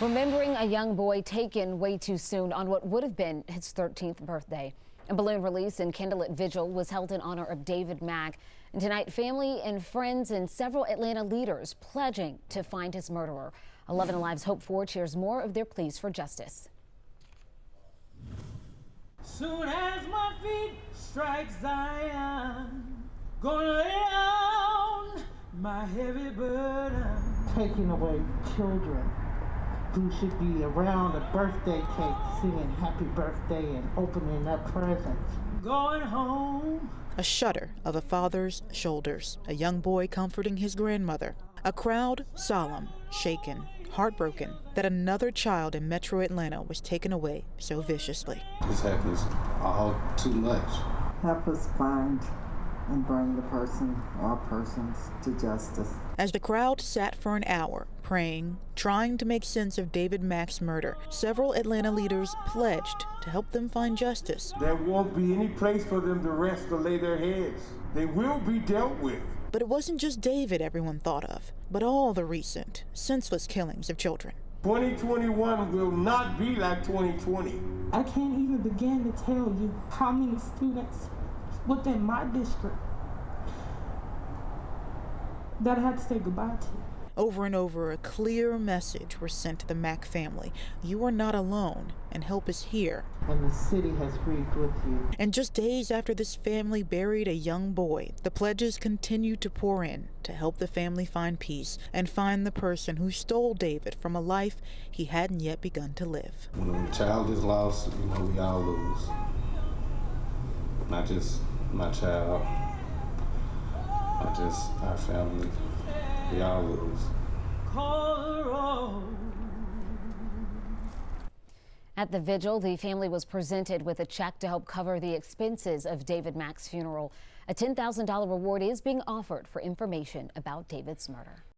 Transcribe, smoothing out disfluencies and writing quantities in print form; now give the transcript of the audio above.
Remembering a young boy taken way too soon on what would have been his 13th birthday. A balloon release and candlelit vigil was held in honor of David Mack. And tonight, family and friends and several Atlanta leaders pledging to find his murderer. 11 Alive's Hope Ford shares more of their pleas for justice. Soon as my feet strike Zion, gonna lay down my heavy burden. Taking away children who should be around a birthday cake singing happy birthday and opening up presents. Going home. A shudder of a father's shoulders, a young boy comforting his grandmother. A crowd solemn, shaken, heartbroken that another child in Metro Atlanta was taken away so viciously. This happens all too much. Help us find and bring the person or persons to justice. As the crowd sat for an hour, praying, trying to make sense of David Mack's murder, several Atlanta leaders pledged to help them find justice. There won't be any place for them to rest or lay their heads. They will be dealt with. But it wasn't just David everyone thought of, but all the recent, senseless killings of children. 2021 will not be like 2020. I can't even begin to tell you how many students within my district that I had to say goodbye to. Over and over, a clear message was sent to the Mack family. You are not alone, and help is here. And the city has grieved with you. And just days after this family buried a young boy, the pledges continued to pour in to help the family find peace and find the person who stole David from a life he hadn't yet begun to live. When a child is lost, we all lose. Not just my child, not just our family. We all lose. At the vigil, the family was presented with a check to help cover the expenses of David Mack's funeral. A $10,000 reward is being offered for information about David's murder.